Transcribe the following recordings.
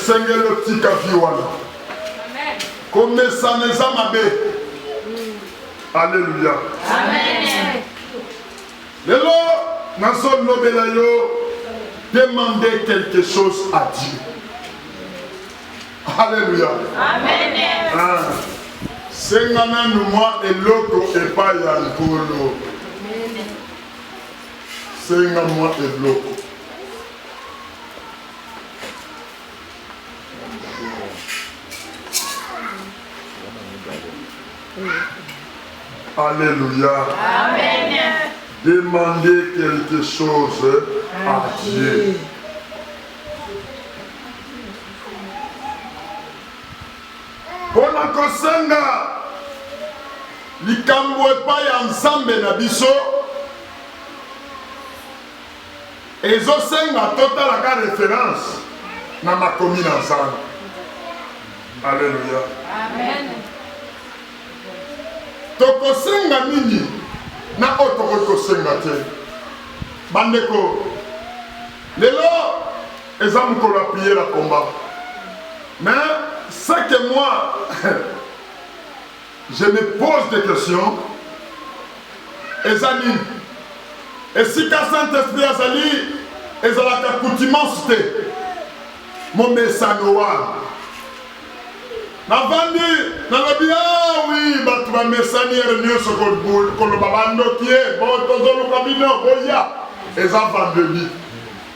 esengeli otika vi wana komesana eza mabe. Alléluia. Amen. Lelo nazolobela yo, demandez quelque chose à Dieu. Alléluia. Amen. Sengana numwa eloko epai ya nkolo. Senga moi eloko. Alléluia. Amen. Demandez quelque chose à Dieu. Pona kosenga likambo epai ya Nzambe na biso ezosenga totalaka référence na makomi na Nzambe. Alléluia. Amen. Tokosenga nini na oyo tokoki kosenga te. Bandeko, lelo eza mokolo ya prier la combat. Mais ce que moi je me pose des questions, eza nini? Esika Saint-Esprit azali ezalaka coutumance te. Momesano wana navandi nalobi oui bato bamesani ere nyonso koloba bandoki ye tozoluka bino boya eza vendredi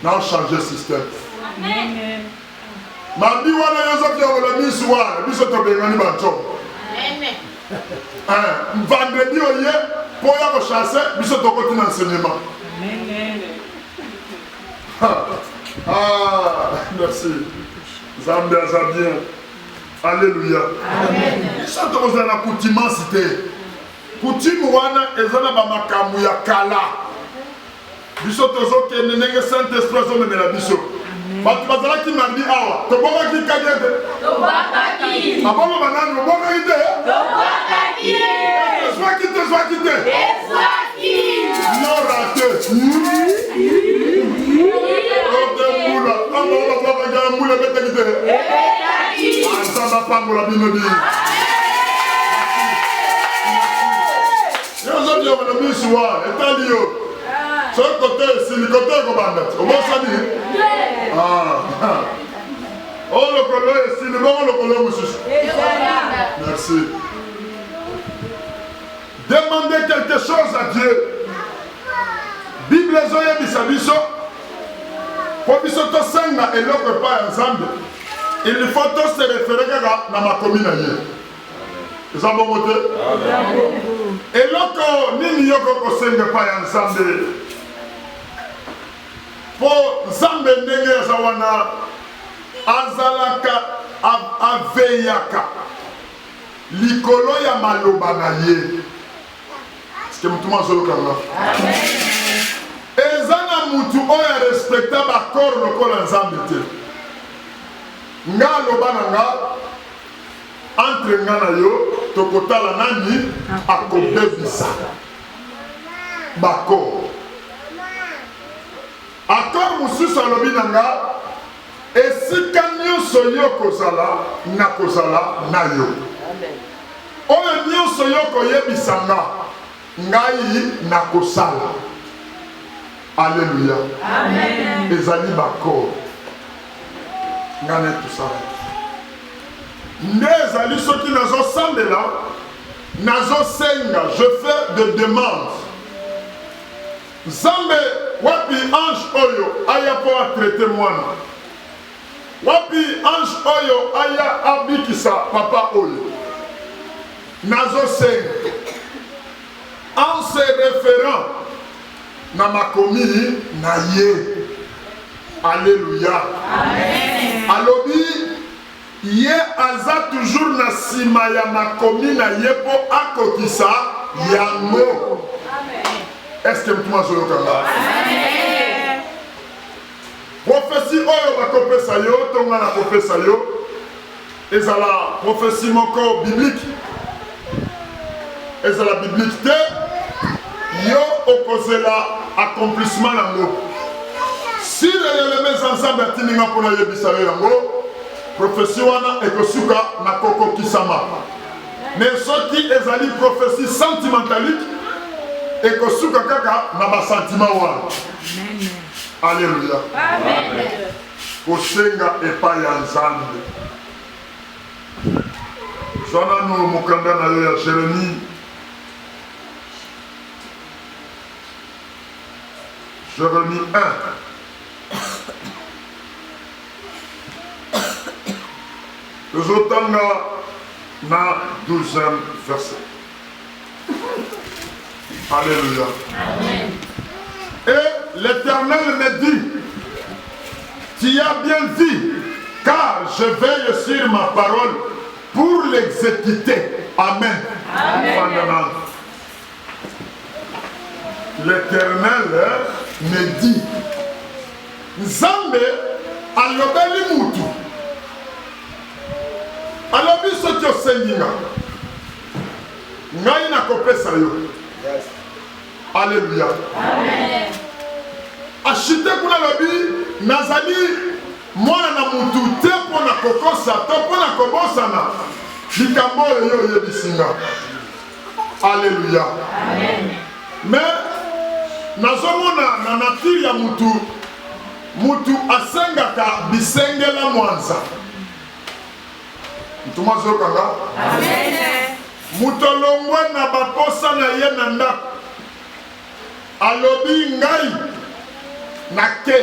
na changer système. Mardi wana yozoki okola misu wana biso tobengani bantongo. Vendredi oye po ya kochasse biso tokoti na enseignement. Merci. Nzambe aza bien. Alléluia. Biso tokozala na coutumance te. Coutume wana eza na bamakambo ya kala. Biso tozokende ndenge Saint-Esprit azomemela biso. Bato bazalaki mardi awa tobokaki kadi ete Tobakaki. abongo banani obokaki te. Tobakaki. Ezwaki te, ezwaki te. Ezwaki. Non raté. Ote mbula amba babokaki ya mbula betaki te. Ebetaki. Nzambe apambola bino di. Yozoti yoko na misu wa etali yo. So kote esili kote ekobanda ti obosani. Oh lokolo esili bongo lokolo mosusu. Merci. Demandez quelque chose à Dieu. Bible ezoyebisa biso po biso tosenga eloko epai ya Nzambe. Il faut tous se référer kaka na makomi na ye. Eza bongo te? Eloko nini yoko kosenga epai ya Nzambe? Po Nzambe ndenge aza wana azalaka aveyaka likolo ya maloba na ye. Est-ce que mutu mazoloka nga? Eza na mutu oyo respecta bakor lokola Nzambe te. Nga aloba na nga entre nga na yo tokotala nani akobebisa bakor. Akor mosusu alobi na nga esika nyonso yo kozala nakozala na yo. Oyo nyonso yo koyebisa nga ngai nakosala. Alléluia. Amen. Ezali bakor. Ngane tosala. Nde ezali soki nazosambela nazosenga, je fais de demande. Nzambe wapi ange oyo aya po atraite mwana. Wapi ange oyo aya abikisa papa oyo. Nazosenga en se référant na makomi na ye. Alléluia. Amen. Alobi ye aza toujours na sima ya makomi na ye po akokisa yango. Est-ce que mutu mazoloka nga? Amen. Prophétie oyo bakopesa yo tonga na kopesa yo ezala prophétie moko biblique. Ezala biblique te yo okozela accomplissement nango. Si réellement ensemble atininga mpona yebisa yo yango prophétie wana ekosuka na kokokisama. Mais soki ezali prophétie sentimentalique ekosuka kaka na basentiment wana. Alléluia. Amen. Kosenga epai ya Nzambe. Zwana no mokanda na yo ya Jérémie. Jérémie 1. Tozotanga na 12e verset. Alléluia. Amen. Et l'Éternel me dit, tu as bien dit, car je veille sur ma parole pour l'exécuter. Amen. Amen. L'Éternel me dit, Nzambe alobeli mutu. Alobi soki osengi nga. Ngai nakopesa yo. Alléluia. Amen. Ashite kuna lobi nazali mwana na mutu te mpona kokosa to mpona kobosana likambo oyo oyebisinga. Alléluia. Amen. Mais nazomona na nature ya mutu asengaka bisengela mwanza. Mutuma zokanga. Amen. Mutu longwe na bakosa na ye na ndako. Alobi ngai na ke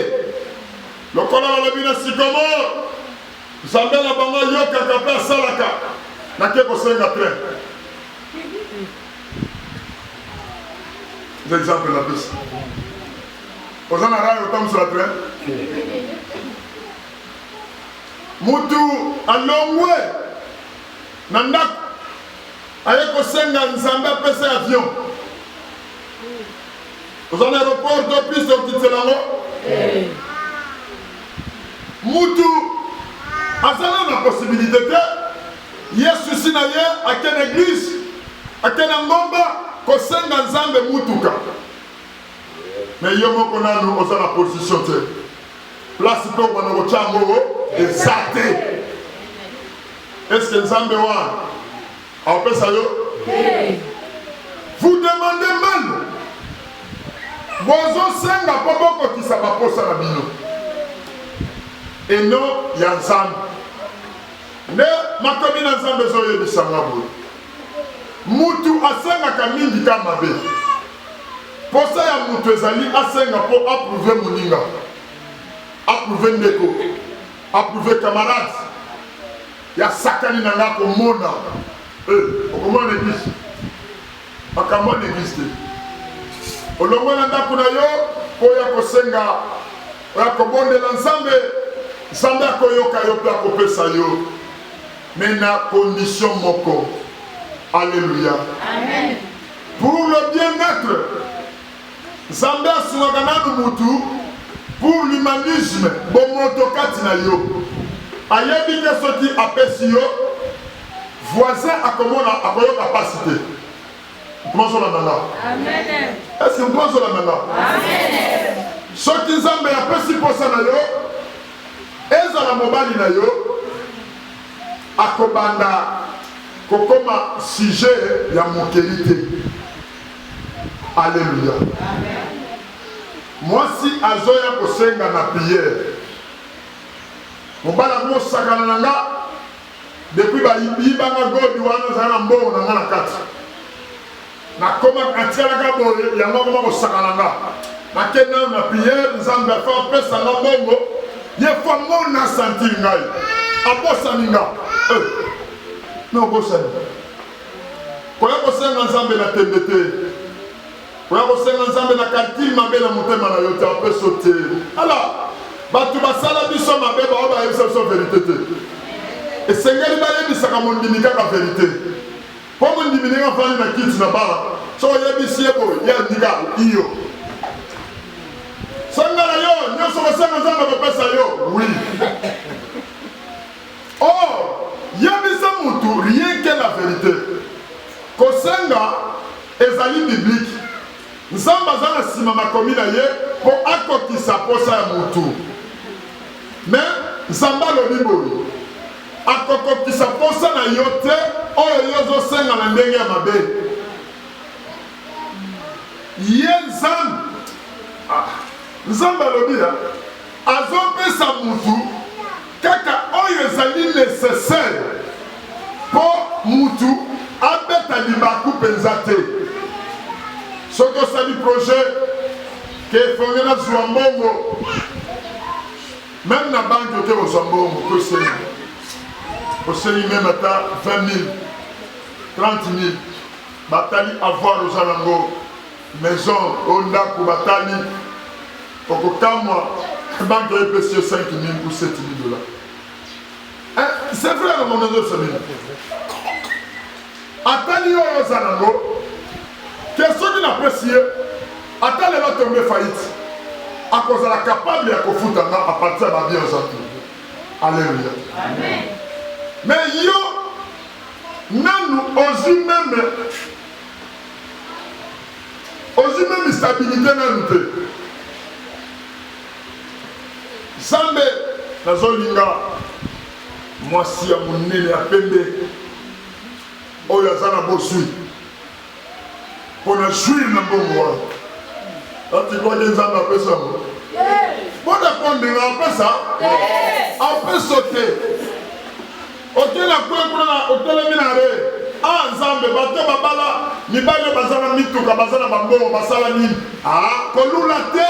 lokola balobi na sikomo Nzambe na bango yokaka mpe asalaka na ke kosenga train. Exemple la piste. Oza na rayo otambusa la train. Mutu alongwe na ndako aye kosenga Nzambe apesa avion. Oza na aéroport to piste okitela ngo. Mutu azala na possibilité te Yesu si na ye akene église akene ngomba kosenga Nzambe mutuka. Mais yo moko nanu oza na position te. Place pe wana kochango ezate. Est-ce que Nzambe wana apesa yo? Vous demandez mal. Bozo senga po bokotisa baposa na bino. Et non ya Nzambe. Ne makomi na Nzambe ezoyebisanga boye. Mutu asengaka mingi ka mabe. Posa ya mutu ezali asenga po approuver moninga. Approuver ndeko. Approuver camarade. Ya sakani na nga komona. Okomona église. Makambo na église te. Olongo na ndako na yo oya kosenga oya kobondela Nzambe. Nzambe akoyoka yo mpe akopesa yo. Mais na condition moko. Alléluia. Amen. Pour le bien-être, Nzambe asungaka nanu mutu pour l'humanisme bomotokati na yo. Ayebi te soki apesi yo voisin akomona akoyoka pasi te. Mtumazola nanga. Amen. Est-ce que mtumazola nanga? Amen. Soki Nzambe apesi posa na yo ezala mobali na yo akobanda kokoma sujet ya mokeli te. Alléluia. Mwasi azoya kosenga na prière. Mobala mosakana na nga depuis bayibanga godi wana zana mbongo na nga na kati. Nakoma katialaka boye yango koma kosakana na nga. Nakenda na prière Nzambe afa pesa na mbongo ye fa mona sentir ngai. Abosani nga. Non bosani. Koya kosenga Nzambe na tembete. Koya kosenga Nzambe na calcul mabe na motema na yo te apeso te. Alors, batu basala biso mabe ba oba yebisa biso vérité te. Esengeli bayebisaka mondimi kaka vérité. Po mondimi nga fani na kiti na bala. So yebisi yebo ya ndika iyo. Sangala yo, nyoso kosenga Nzambe kopesa yo. Oui. Or, yebisa mutu rien que la vérité. Kosenga ezali biblique. Nzambe aza na nsima makomi na ye mpo akokisa posa ya mutu. Mais Nzambe alobi boye akokokisa posa na yo te oyo yo ozosenga na ndenge ya mabe. Ye Nzambe alobi azopesa mutu kaka oyo ezali nécessaire po mutu abeta libaku mpenza te. Soki osali projet ke efonge na zwa mbongo, même na banque oke kozwa mbongo oseli meme ata 20 000 30 000 batali avoir oza nango maison o ndako batali okokamwa banque epesi yo 5 000 ou 7 000 dollars. C'est vrai na mon ozo sali atali oyo oza nango ke soki napesi ye ata lelo tombe faillite akozala capable ya kofutanga a partir ya babien oza tu. Alléluia. Amen. Mais yo nanu ozwi même stabilité nanu te. Nzambe nazolinga mwasi ya monene ya pembe oyo aza na boswi mpo na jouir na mbongo wana. Atikwaki Nzambe apesa mo bona kondenga apesa apesa te otela kwe kuna otelemi na re Nzambe bato babala mibale bazana mituka bazana bambongo basala nini kolula te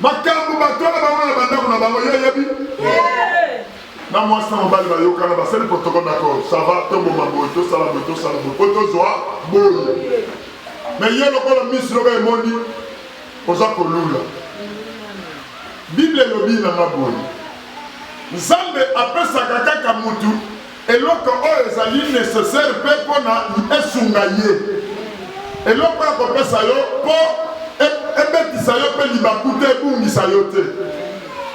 makambo bato na bango na bandako na bango yebi na mwasi na mobali bayokana basali protocole d'accord ça va tomboma boye tosala boye po tozwa boye mais ye lokola misi loka emoni oza kolula. Bible elobi na maboye Nzambe apesaka kaka mutu eloko oyo ezali nécessaire mpe mpona esunga ye. Eloko oyo akopesa yo mpo ebetisa yo mpe libaku te ebungisa yo te.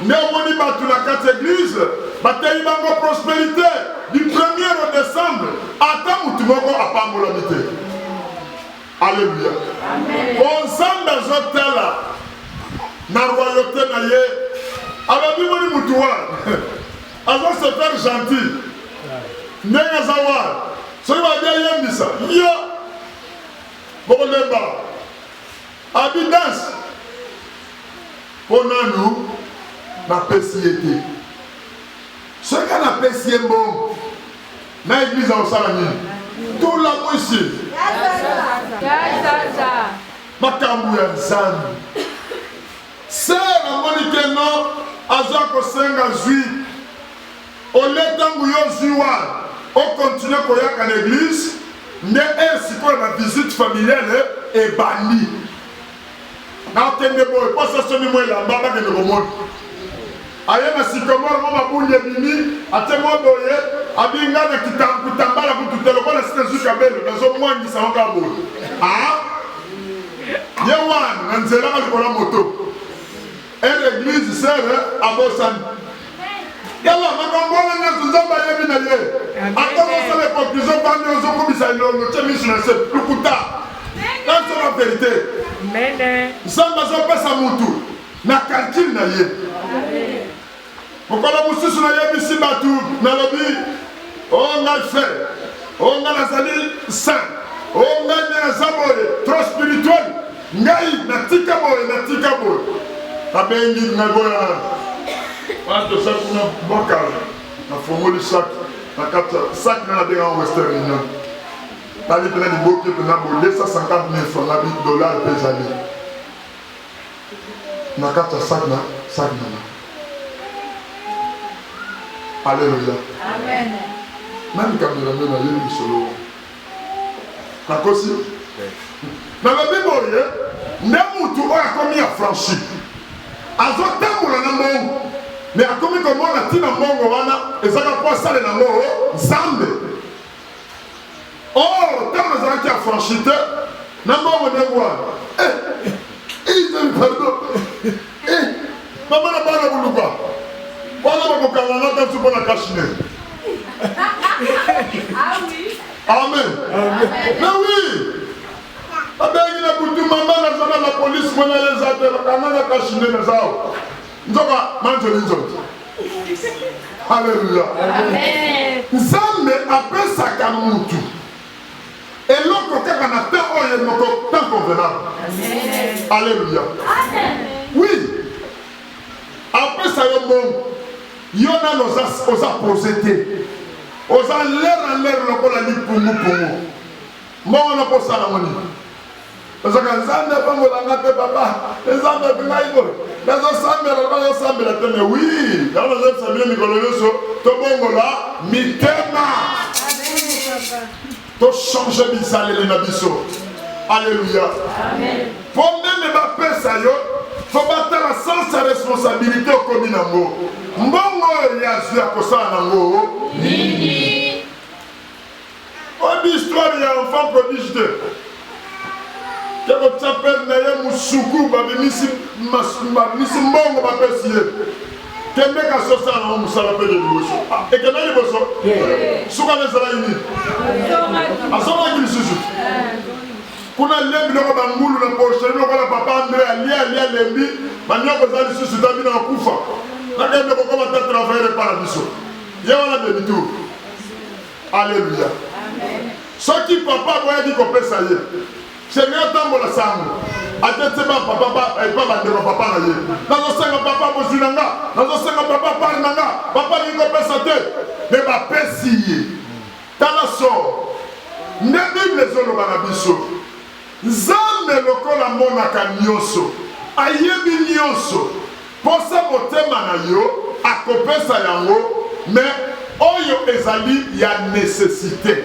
Nde omoni bato na kati église bateyi bango prospérité du 1er au décembre ata mutu moko apambolami te. Alléluia. Po Nzambe azotala na royauté na ye alobi moni mutu wana azo se faire gentil ndenge aza wana soki babia yembisa yo bokolemba abi danse mpo nanu napesi ye te. Soki napesi ye mbongo na eglize akosala nini? Tula mwisi makambo ya Nzambe. Sera amoni ke no aza kosenga zwi oletangu yo zwi wana okontinue koyaka na eglise nde esikoyo na visite familiale ebandi na okende boye posa soni mo elamba bakende komona aye na sikomoro mo mabundi ebimi ate mo boye abinga na kutambala kutu lokola site zwi kabelo nazomwangisa ngo kaka boye ye wana na nzela kalikola moto l'église sert à Bossan. Yalla, makambo wana nyonso Nzambe ayebi na ye. Ata osala conclusion bandi ozokomisa elongo tie miso na se lukuta. Nanso la vérité. Nzambe azopesa mutu na calcul na ye. Mokolo mosusu nayebisi bato nalobi ngai frère ngai nazali saint ngai naza boye trop spirituel ngai natika boye abengi ngagoya pato sakuna bokal na fongoli sak na kata sak na benga Western Union tali pena di boki pena bolé 150 000 francs na $8 pesali na kata sak na Alléluia. Amen. Même caméra na yeli solo na kosi na la Bible ne mutu oya komi affranchi azotambola na mbongo mais akomi komona ntina mbongo wana ezaka mpo asale nango Nzambe ntango ezalaki affranchi te na mbongo ndenge wana pardon mama na bana buluka wana bakokanga ta nsu mpo na kashine. Amen. Mais oui abengi na butu mama na zona la police mwana yeza te bakanga na kashine na zao nzoka manjoli nzoka Alléluia. Nzambe apesaka mutu eloko kaka na temps oyo moko temps convenable. Alléluia. Oui. Apesa yo mbongo yo nano oza posé te oza l'air lokola lipungupungu mbongo nakosala moni ozaka nzambe apambolanga te papa nzambe apingai boye nazosambela te me wi yango nazosambela mikolo nyonso tobongola mitema tochange bizaleli na biso. Alléluia. Po meme bapesa yo faut battre sans sa responsabilité au communango. Mbongo ya zu ya kosala nango. Nini. On dit histoire ya enfant prodige de. Keko chapel na ye musuku babimisi mbongo bapesi ye. Kembe ka sosa na musala pe de liboso. E kembe liboso? Suka ne zala yini. Asoma ngili susu. Kuna lembi loko bangulu na poche loko la papa André alia lembi manyoko za lisusu tabi na kufa na kende ko koma ta travailler paradiso ye wana de bitu. Alléluia. Amen. Soki papa boya di ko pesa ye Seigneur tambola sango atete ba papa ba bande ko papa na ye nazo senga papa bozulanga nazo senga papa par nanga papa ni ko pesa te me ba pesi ye tala so ne bible zolo bana biso Nzambe lokola monaka nyonso ayebi nyonso posa motema na yo akopesa yango mais oyo ezali ya nécessité.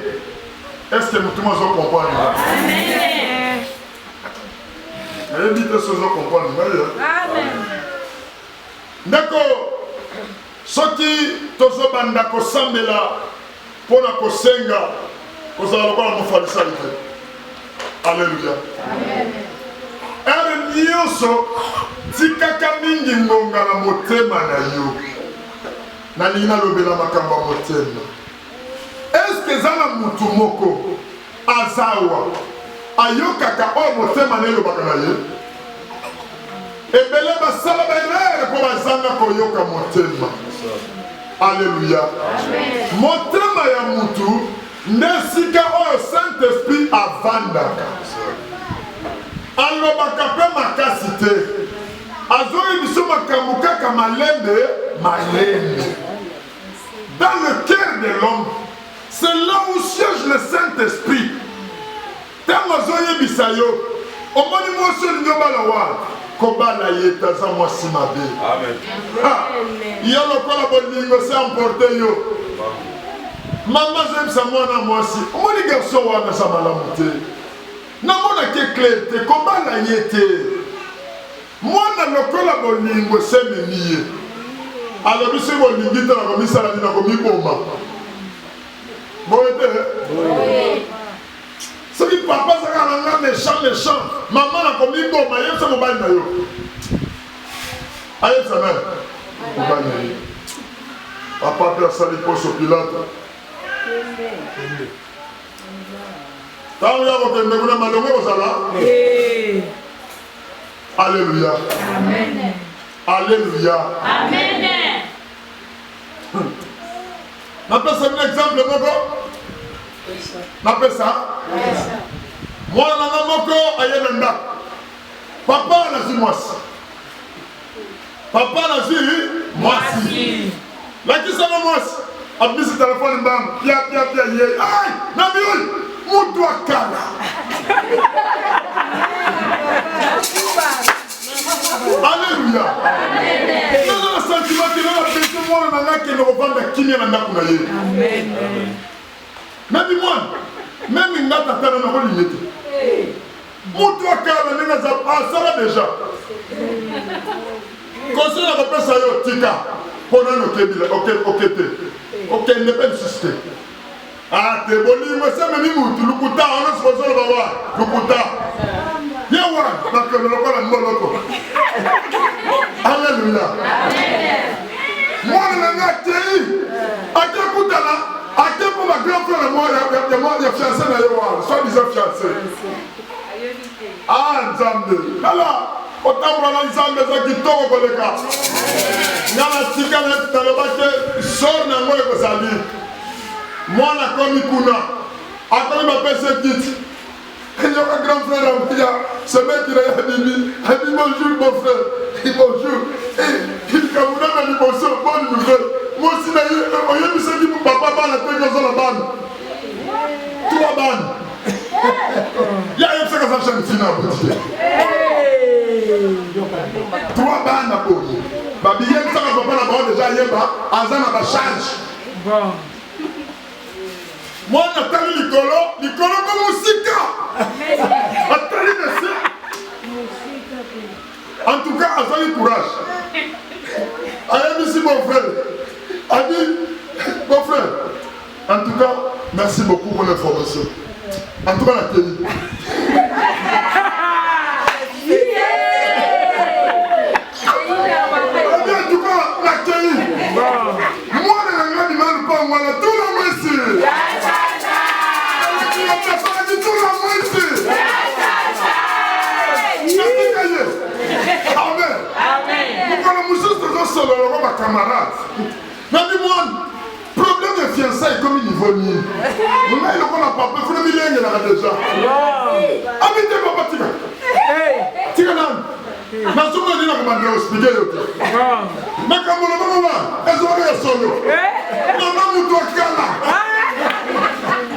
Est-ce que mutu mozo comprendre? Amen. Ayebi te sozo comprendre amen. Ndeko soki tozo banda kosambela pona kosenga kozala lokola mofalisalité. Alléluia. Amen. Nyonso tikaka mingi ngonga na motema na yo. Na lina lobela makamba motema. Est-ce que zala mutu moko azawa ayokaka o motema na lobaka na ye? Ebele basala baerere ko bazanga koyoka motema. Alléluia. Motema ya mutu Nesika oyo Saint-Esprit avandaka alobaka pe makasi te azoyi biso makambo kaka malembe dans le cœur de l'homme. C'est là où siège le Saint-Esprit. Tango azoyi bisayo omoni mwasi olingi obala wa kobala ye taza mwasi mabe. Amen. Yo lokola bolingo se emporte yo. Maman j'aime ça moi na moi aussi. Moi les garçons wana ça malamu te. Na mona ke clair te kobala yete. Moi na lokola bolingo se meniye. Alors biso bolingi ta na komisala ni na komiboma. Boete. Ce qui papa ça nga méchant. Maman na komiboma yo se mobali na yo. Aye ça même. Mobali. Papa père sali poso Pilate. Alléluia. Amen. Alléluia. Amen. N'appelle ça un exemple moko. N'appelle ça. Moi nana moko ayenda. Papa na zi mwasi. Papa na zi mwasi. Laki sana mwasi. Abisi téléphone bam, pia ye. Aïe, Nabiul, mutu akala. Alléluia. Non, le sentiment que l'on a fait tout le monde n'a qu'à nous revendre qui vient dans la coulée. Amen. Nabi moi, même une date à terre dans le limite. Mutu akala, n'est pas ça va déjà. Conseil à repère ça yo tika. Pendant le kébile, ok, ne pas insister. Ah, t'es bon, il me semble que tu lukuta, on a supposé le voir, lukuta. Yawa, parce que le local est bon loco. Alléluia. Moi, je n'ai pas été. À quel coup t'as là? À quel point ma grand frère et moi, il y a fiancé dans le soir, soit disant fiancé. Ah, Nzambe. Alors, otambola na nzambe eza kitoko koleka nga na tika naloba te sor nango ekozali mwana akomi kuna akomi bapesa kiti yoka grand frère amuya semekila ya bibi abi bonjour mon frère bonjour kamuna na liboso bonne nouvelle mosi na ye oyebisaki papa bana te kozala bana trois bana ya yebisaka za chaine fina aboti trois bana boye babiyebisaka papa na bao deja yeba aza na bacharge mwana atali likolo ko musika atali nese en tout cas azali courage ayebisi mon frère adi mon frère en tout cas merci beaucoup pour l'information en tout cas la télé en tout cas la télé moi na nga di mal pas moi la tout la merci solo ma camarade nandi mon problème de fiançailles comme niveau ni on a le qu'on a pas fait le millénaire là déjà habite papa tika nan na somo ni na komanda hospital yote na kamolo mama ezoro ya solo mama mutu akala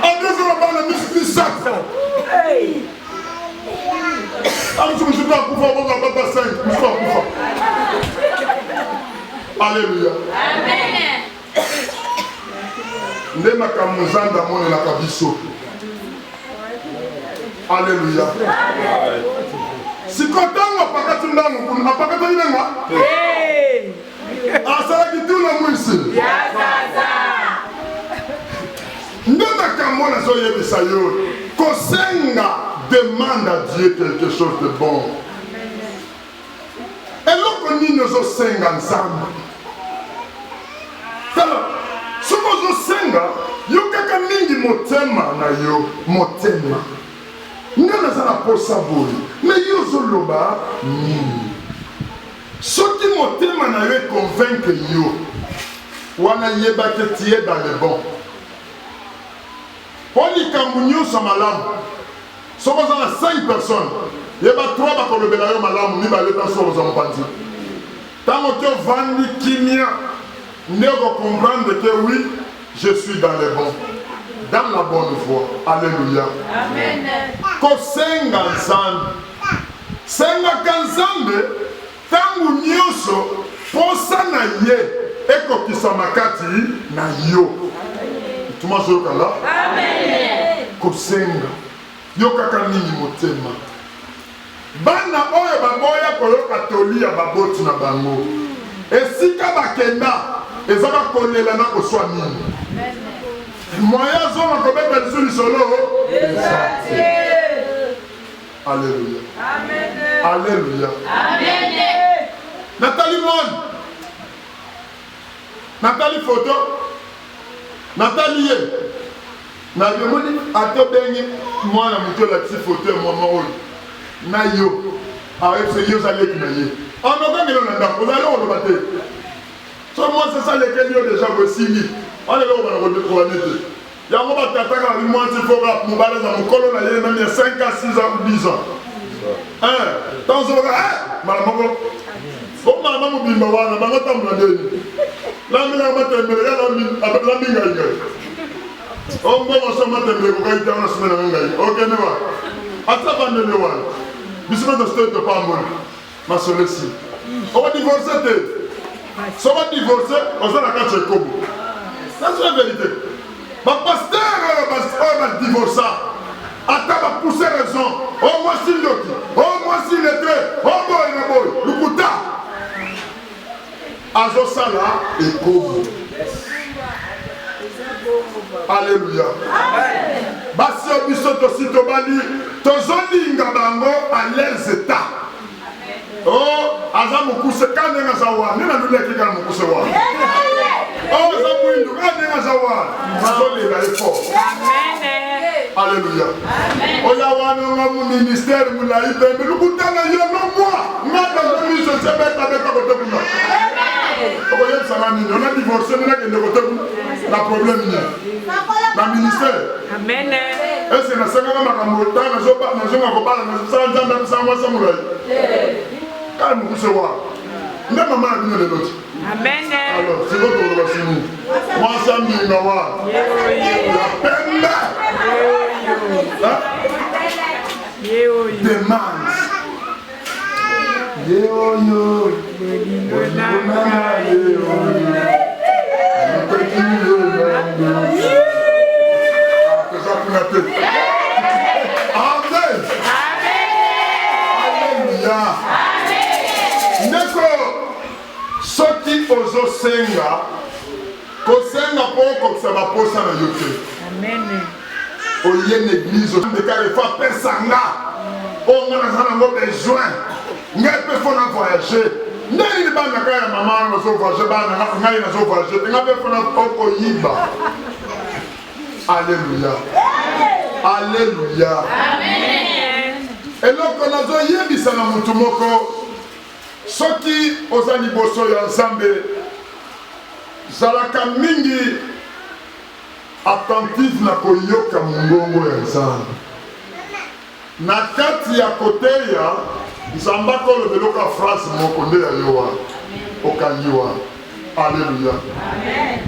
adezo bana misisa je ne suis pas pour faire mon papa 5, je ne suis pas pour faire. Alléluia. Amen. Ndema kamuzanda mone la kabiso. Alléluia. Si kotango pakati ndango kuna pakati inanga. Asala kituna mwisi. Ndema kamona so yebisa yo. Kosenga demande à Dieu quelque chose de bon. Et l'autre nous sommes 5 ensemble. Si nous sommes 5, yo kaka mingi motema na yo motema. Ngana za na posa boy. Mais yo zoloba nini. Soki motema na yo convaincre yo. Wana yeba ke tie dans le bon. Poli kamunyo sa malamu. Si vous avez 5 personnes, il y a 3 qui ont été malades, ils vont être sur les pantis. Tant que vous vendez kimia, vous comprendre que oui, je suis dans le bon, dans la bonne voie. Alléluia. Amen. Ko senga nzambe. Senga kanzambe, tangu nyoso, posa na ye, eko kisamakati na yo. Tuma zoka la? Amen. Ko senga. Yokaka nini motema bana oyo baboya koyoka toli ya baboti na bango esika bakenda ezaka kolela na koswa nini moya zoma kobeta lisu lisolo Alléluia. Amen. Alléluia. Amen. Nathalie Mon Nathalie photo Nathalie na demoni ato bengi mwana muto la ti photo mama oyo na yo avec ce yo zaleki na ye on a gagné le ndako vous allez on va te so moi c'est ça lesquels yo déjà possible on est là on va remettre yango batata ka bi moi ti foka mobala za mokolo na ye même 5 à 6 ans ou 10 ans tant so ka mala moko ko mama mobimba wana banga tambula ndeni la mina matembele ya la minga inga on va se mettre le cocaïne dans la semaine à Ngaï. Ok, ne va. À ta bande de Lewan. Bisous de state de Pamon. Ma soeur ici. On va divorcer. Si on va divorcer, on va la cacher comme. C'est la vérité. Ma pasteur va divorcer. À ta va pousser raison. Oh, moi, si le oh, moi, si le trait. Oh, boy, le boy. Le kouta. Azosala et Kobo. Alléluia. Basi obiso tosito bali tozolinga bango à leurs états. Oh, aza mukuse kande nga zawa. Nina nule kika mukuse wa. Oh, zamuindu kande nga zawa. Mazolinga effort. Alléluia. Oya wana nga mu ministère mu la ibe. Lukutana yo no moi. On a divorcé, on a problème. Dans le ministère. Amen. Et c'est la seconde fois que Amen. alors, c'est votre relation. Moi, ça me dit, la peine. Demande. Amen. Alléluia. Soki ozosenga kosenga poko kusaba posa na yote. Amen. Oye l'église de Carrefour pesanga. On a besoin. Ngai pe fona voyager. Ndani ni bana kaya mama na zo voyager bana ngai na zo voyager. Ngai pe fona poko yiba. Alléluia. Alléluia. Amen. Et donc on a zo yebisa na mutu moko. Soki ozali boso ya Nzambe zalaka mingi attentive na koyoka mongongo ya Nzambe. Na kati ya koteya Nzambe akolobeloka phrase moko nde ya yo wana okangi wana. Alléluia. Amen.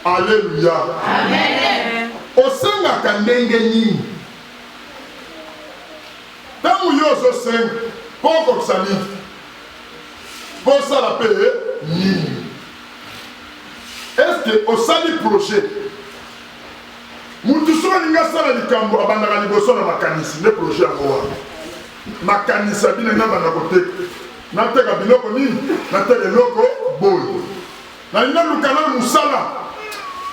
Alléluia. Amen. Osengaka ndenge nini? Ntango yo ozosenga mpo okokisa nini? Pour ça la paix, est-ce que au sali projet, mutu soka ninga sala likambo abandaka liboso na makanisi ne projet yango makanisa bina nga banda koteka nateka biloko nini nateka eloko boye nalinga lukana musala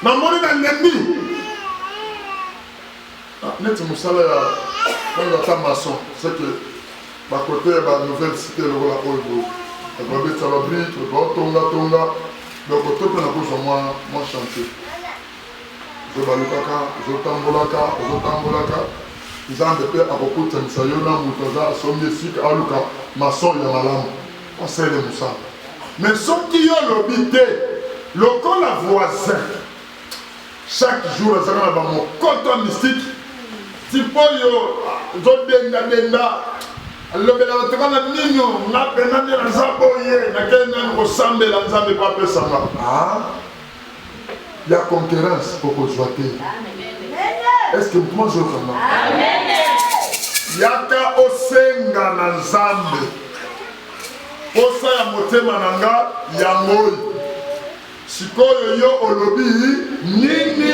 namoni na lembi neti musala ya ata maçon c'est que bakote ba nouvelle cité lokola oyo boye babetisa babrike baotonga donc otope na kozwa mwa chantier ozobalukaka ozotambolaka Nzambe mpe akokutanisa yo na moto aza asombi esika aluka mason ya malamu asele mosala. Mais soki yo lobi te lokola voisin chaque jour azalaka na bamokoto mystique tipo oyo zodendadenda alobela bateka na nino napena nde naza boye nakei nani kosambela Nzambe mpo apesanga. Ya concurrence okozwa te. Est-ce que moi je comprends? Yaka osenga na Nzambe posa ya motema na nga ya moi sikoyo yo olobi nini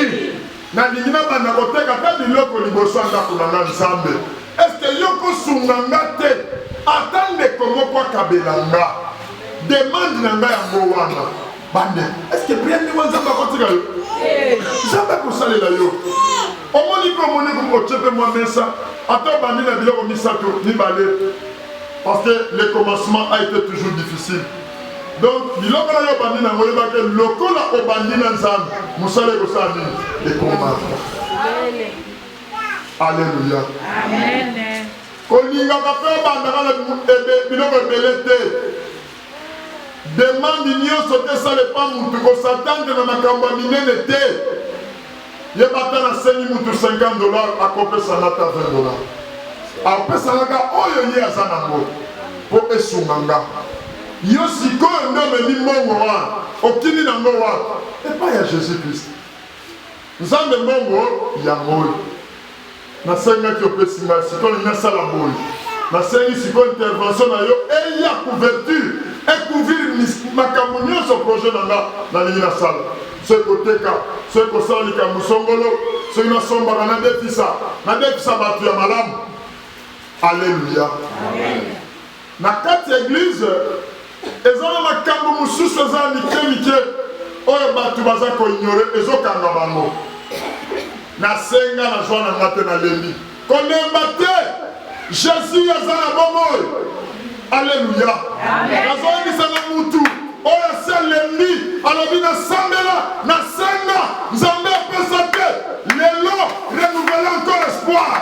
nalingi nabanda koteka ta biloko liboso ya ndako na nga Nzambe. Est-ce que yo kosunga nga te ata ndeko moko akabela nga demande na nga yango wana bande? Est-ce que bien ni Nzambe akotika yo? Nzambe akosalela yo omoni mpe omoni ocepe mwa mesa ata obandi na biloko misato mibale parce que le commencement a été toujours difficile. Donc biloko na yo obandi nango oyebake lokola obandi na Nzambe mosala ekosala nini ekomata. Alléluia. Amen. Kolingaka mpe obandaka na biloko ebele te. Demande nyonso te salepa mutu kosatande na makambo ya minene te. Yebata na sengi mutu $50 akopesa nata $20. Apesanaka oyo ye aza nango mpo esunga nga. Yo sikoyo nde omemi mbongo wana okimi nango wana epai ya Jésus Christ. Nzambe mbongo yango oyo nasengaki opesi ngai sikoyo nasala boye nasengi sikoyo intervention na yo eya couverture ekouvrir makambo nyonso projet na nga nalingi nasala. Soki koteka soki kosala likambo songolo soki nasombaka nadefisa bato ya malamu. Alléluia. Na kati ya église eza na makambo mosusu eza ya mike oyo bato baza koignore ezokanga bango. Nasenga nazwa na nga te nalembi kolemba te Jésus aza na bomoi. Alléluia. nazoyebisa na mutu oyo asi alembi alobi nasambela nasenga Nzambe apesa te lelo renouvelle encore espoir.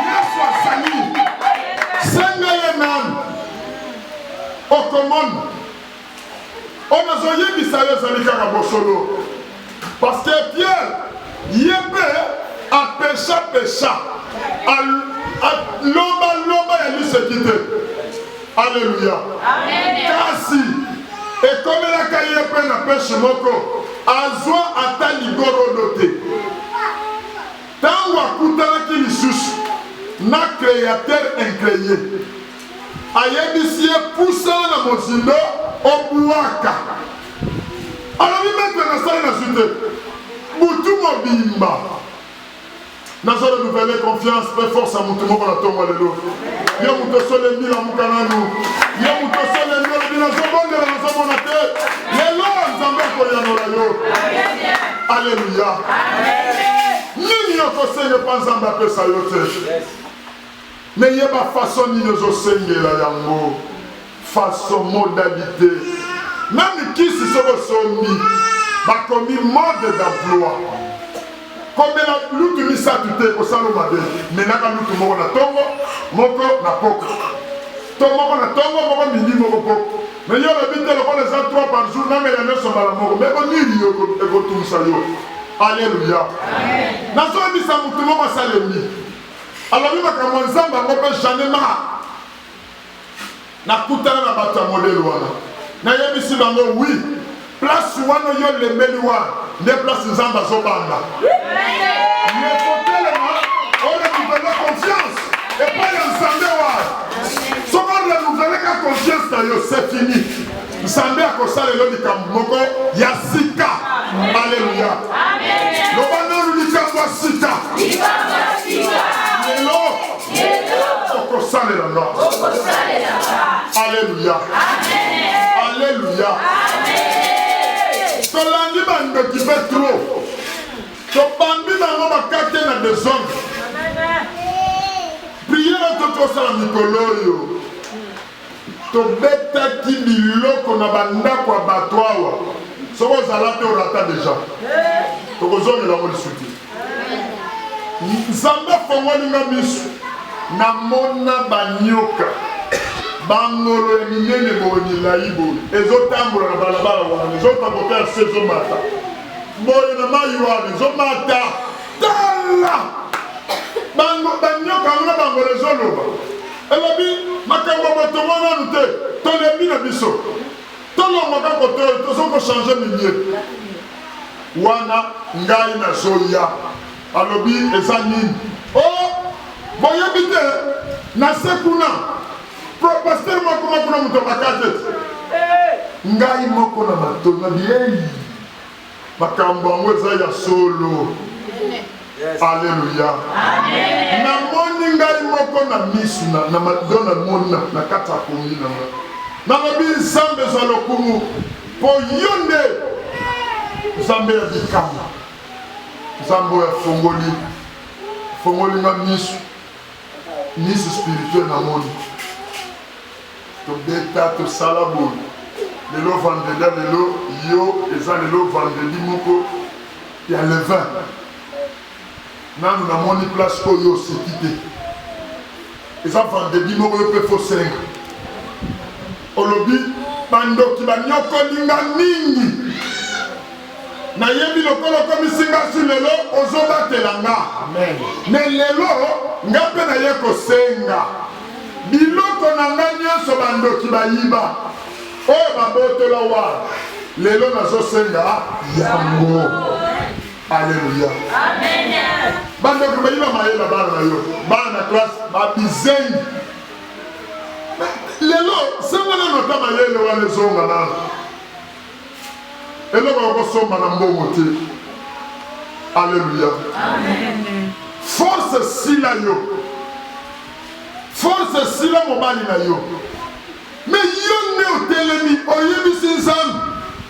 Yesu azali senga ye nani bokomona on azoyebisa yo ezali kaka bosolo parce que Pierre ye mpe apesha lomba ya liseki te. Alléluia. Kasi ekomelaka ye mpe na peshe moko azwa ata ligorodo te ntango akutanaki lisusu na créateur incréé ayebisi ye pusana na mozindo obwaka alobi maître nasali na su te butu mobimba nazo renouveler confiance mpe force ya mutu moko na ntongo lelo yo mutu osolembi na muka nanu yo mutu osolembi olobi nazobondela nazomona te lelo nzambe akoyanola yo. Alléluia. Nini okosenga mpa nzambe apesa yo te me yeba façon nini ozosengela yango façon modalité nani kisi soko sombi bakomi mode d'emploi komela lutu misatu te kosaloma te menaka lutu moko na tongo moko na poko to moko na tongo moko midi moko poko me yo lobi te lokola eza 3 par jour namela nyonso mbala moko me bonini yo ekotumisa yo. Alléluia. nazoyebisa mutu moko asalemi alobi makambo nzambe yango mpe jamais ma nakutana na bato ya modele wana nayebisi bango wi place wana yo lembeli wana nde place nzambe azobanda yekotelema orenouveler confiance epai ya nzambe wana soko renouveleka confiance na yo c'est fini nzambe akosala elo likambo moko ya sika. Alléluia. lobandolu likambo ya sika lelo okosalela nga. Alléluia. Alléluia. tolandi bandoki mpe tro tobambi bango bakake na désordre priere to tosala mikolo oyo tobetaki biloko na bandako ya bato awa soki ozala te orata deja tokozongela yango lisu te. nzambe afongolinga miso namona banyoka bangolo ya minene boye milai boye ezotambola na balabala wana ezotamboka ya se ezomata boye na mai wana ezomata tala banyoka yango na bangolo ezoloba elobi makambo botongo nanu te tolembi na biso tolongwaka kote oyo tozokochange milie wana ngai nazoya alobi eza nini o boyebi te na se kuna pasteur moko moko na moto bakate ngai moko na bato na bilei makambo yango eza ya solo. Alléluia. namoni ngai moko na misu na madona mona na kati ya kongi nanga nalobi nzambe ezwa lokumu mpo yo nde nzambe ya bikama nzambe oyo afongoli nga misu spirituel na moni tobeta tosala boye lelo vendredi lelo yo eza lelo vendredi moko ya levin nanu namoni place oyo oseki te eza vendredi moko yo mpe fosenga olobi bandoki banyokolinga mingi nayebi lokolo komisinga si lelo ozobatela nga me lelo nga mpe naye kosenga biloko na nga nyonso bandoki bayiba oyo babotola wana lelo nazosenga yango. Alléluia. bandoki bayiba mayela bana na yo bana na classe babizengi lelo sengana nota mayele wana ezonga nana eloko okosomba na mbongo te. Alléluia. force sila yo force sila mobali na yo me yo nde otelemi oyebisi nzambe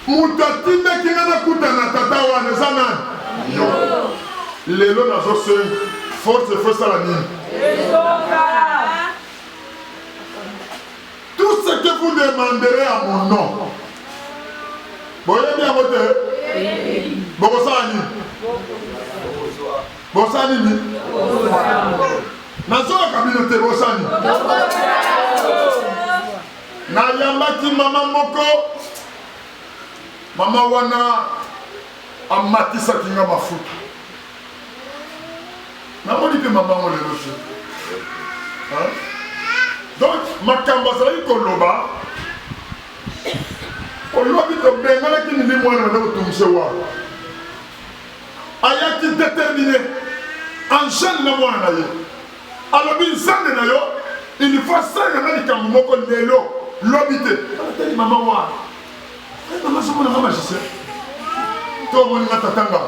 moto atindaki nga nakutana na tata wana eza nani yo lelo nazosenga force efosala nini tout ce que vous demanderez à mon nom boyebi yango te bokosala nini bosala nini nazoyoka bino te bosala nini nayamba namonaki mama moko mama wana amatisaki nga mafuta namoni mpe mama ngo lelo te donc makambo azalaki koloba olobi tobenganaki nini mwana bana kotungise wana ayaki déterminé en jeune na mwana na ye alobi nzambe na yo il faut asenganga likambo moko lelo lobi te atali mama wana mama somonanga magicien to omoninga tatanga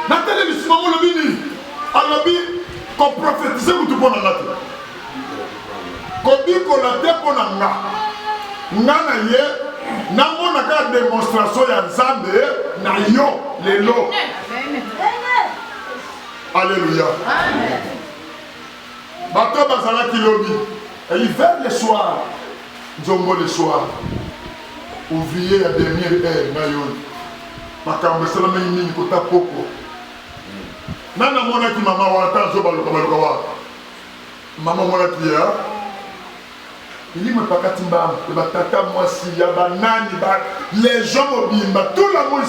natali bisima mo lobi nini alobi koprofetize kutu mpo na nga te kobikola te mpo na nga na ye namonaka démonstration ya nzambe na yo lelo. Alléluia. Bato bazalaki lobi hiver le soir nzombo le soir ouvrier ya dernière heure na yo makambo esalamaki mingi kota poko nana monaki mama wana ta nzobaluka wa mama monaki ya ilimo pakati mbamba e batata mwasi ya banani les gens mobimba tout la monde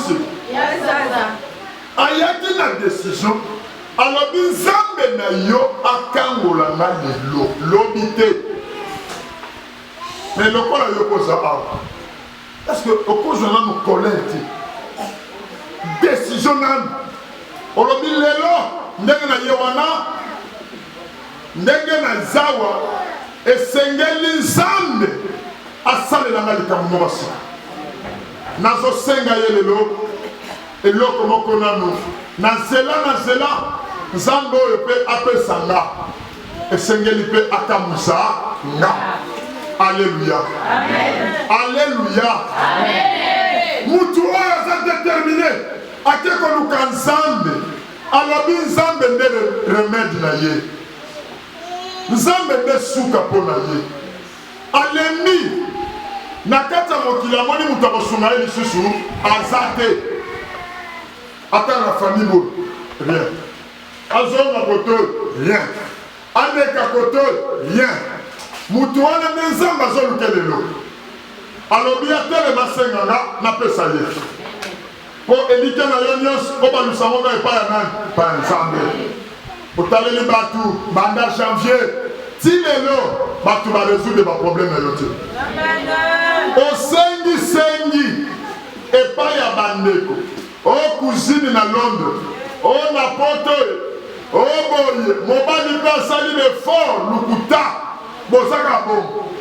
ayaki na décision alobi nzambe na yo akangola nga lelo lobi te mais lokola yo koza awa est-ce que okozwa nanu colère te décision nanu olobi lelo ndenge na ye wana ndenge na zawa esengeli nzambe asalelanga likambo moko sika nazosenga ye lelo eloko moko nanu na nzela nzambe oyo mpe apesa nga esengeli mpe akamusa nga. Alléluia. Alléluia. Mutu oyo aza déterminé ake koluka nzambe alobi nzambe nde remède na ye nzambe nde suka mpo na ye alemi na kati ya mokili amoni mutu akosunga ye lisusu aza te ata na famille boye rien azonga koto rien andeka koto rien mutu wana nde nzambe azoluka lelo alobi atelema asenganga napesa ye mpo elike na yo nyonso obalusa ngo nga epai ya nani epai ya nzambe otaleli bato banda janvier ti lelo bato baresoudre baproblème na yo te osengi epai ya bandeko o cousine na Londres o na poto o boye mobali mpe asali l'effort lukuta bozaka bongo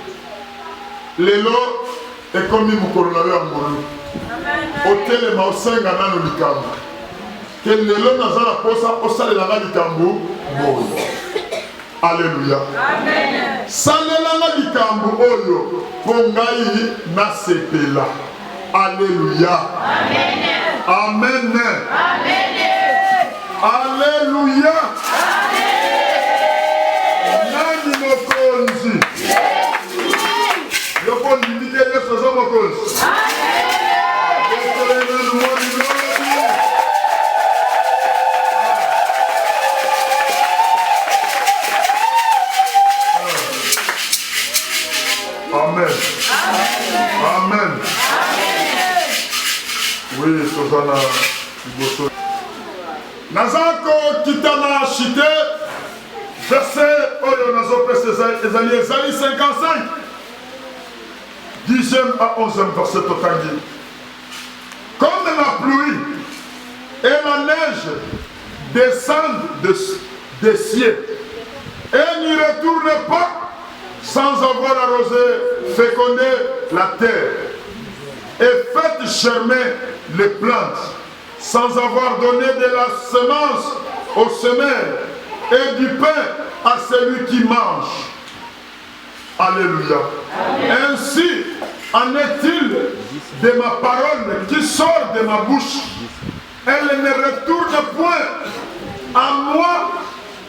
lelo ekomi mokolo na yo ya ngolu otelema osenga nano likambo ke lelo naza na posa osalelanga likambo boye. Alléluia. Salelanga likambo oyo mpo ngai nasepela. Alléluia. Amen. Alléluia. Nani mokonzi yoko ndimike yesu aza mokonzi. Amen. Amen. Oui, Sozana Liboso. Nazako kitana chité, verset Oyo Nazo Ezali 55, 10e à 11e verset Totangi. Comme la pluie et la neige descendent des cieux et n'y retournent pas sans avoir arrosé, fécondé la terre et fait germer les plantes, sans avoir donné de la semence aux semelles et du pain à celui qui mange. Alléluia. Amen. Ainsi en est-il de ma parole qui sort de ma bouche. Elle ne retourne point à moi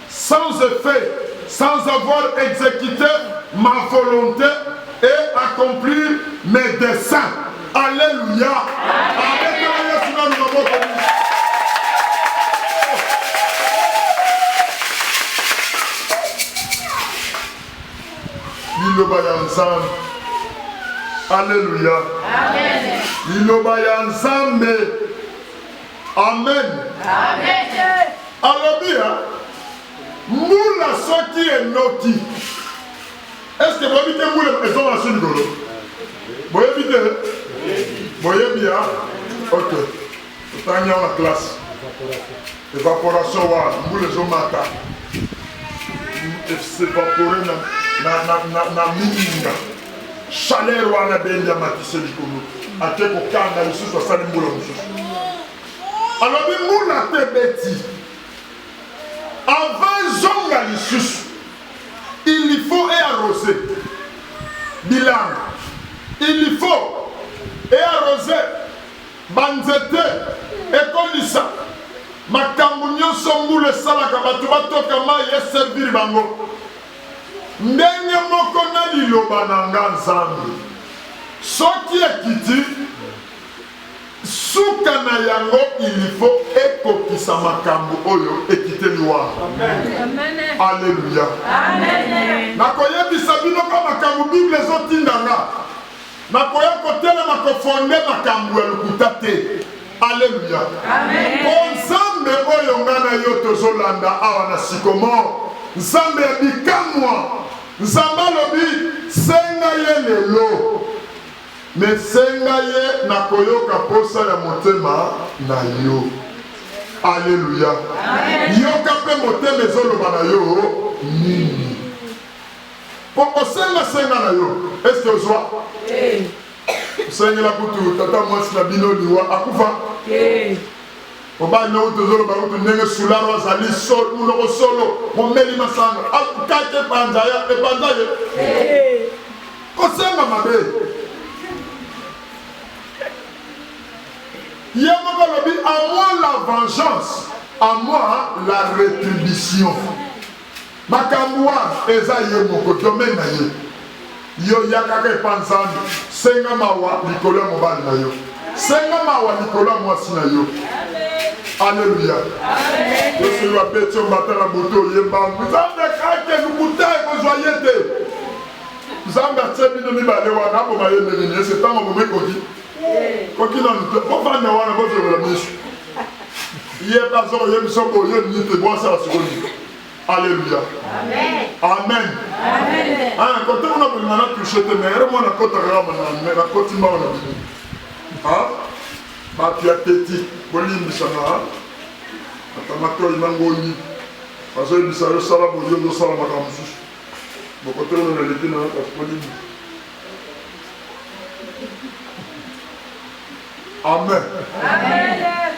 sans effet, sans avoir exécuté ma volonté et accomplir mes desseins. Alléluia. Alléluia. Amen. Liloba ya Nzambe. Amen. Amen. Alobia. Moula soki enoki. Est-ce que vous habitez moula et sont dans une golo? Vous habitez? Vous habitez? Ok. Vous avez la classe. Évaporation, moula et sont mata. S'évaporer na minga. Chaleur wana benja matisse likolo. Ate ko kanga lisusu asali moula mosusu. Alors bi moula te beti. Avant zonga lisusu, il faut arroser. Bilan. Il faut arroser. Banzete. Ekolisa. Makambu nyonso mbula salaka batu batoka mai ya servir bango. Ndenge moko na liloba na nga Nzambe. Soki ekiti suka na yango il faut ekokisa makambu oyo ekiteli wana. Amen. Alléluia. Amen. Nakoyebisa bino ka makambu Bible ezotinda nga. Nakoya kotelema kofonde makambu ya lokuta te. Alléluia. Amen. Nzambe oyo nga na yo tozolanda awa na sikomo. Nzambe ya bikamwa. Nzambe alobi senga ye lelo. Mais senga ye na koyoka posa ya motema na yo. Alléluia. Yoka pe motema ezoloba na yo nini. Poko senga na yo. Est-ce que ozwa? Senga la kutu tata mwasi na bino liwa akufa. Oba na utozoloba kutu nenge sularo azali solo munoko solo momeli masanga. Akukate panzaya e panzaye. Kosenga mabe. À moi la vengeance, à moi la rétribution. Makamwa ezaye moko domaine na ye. Yo yakaka panzani, senga mawa likola mobali na yo. Senga mawa likola mwasi na yo. Alléluia. Amen. Je suis la bête sur matin la bouteille yemba. Vous avez craqué nous bouteille vous voyez de. Vous avez acheté une libale wana pour mailler de venir c'est temps on me koki. Koki non pour faire na wana bozo la miche. Hier pas zo yem so bo yem ni te boire ça la seconde. Alléluia. Amen. Amen. Amen. Ah quand on a besoin de toucher te mais moi na kota rama na koti ma wana. Ah? Ba tu as teti bolimbi sana. Atamato imangoni. Parce que ça le sala bo yo sala makamusu. Bokoto na letina bolimbi. Amen. Amen.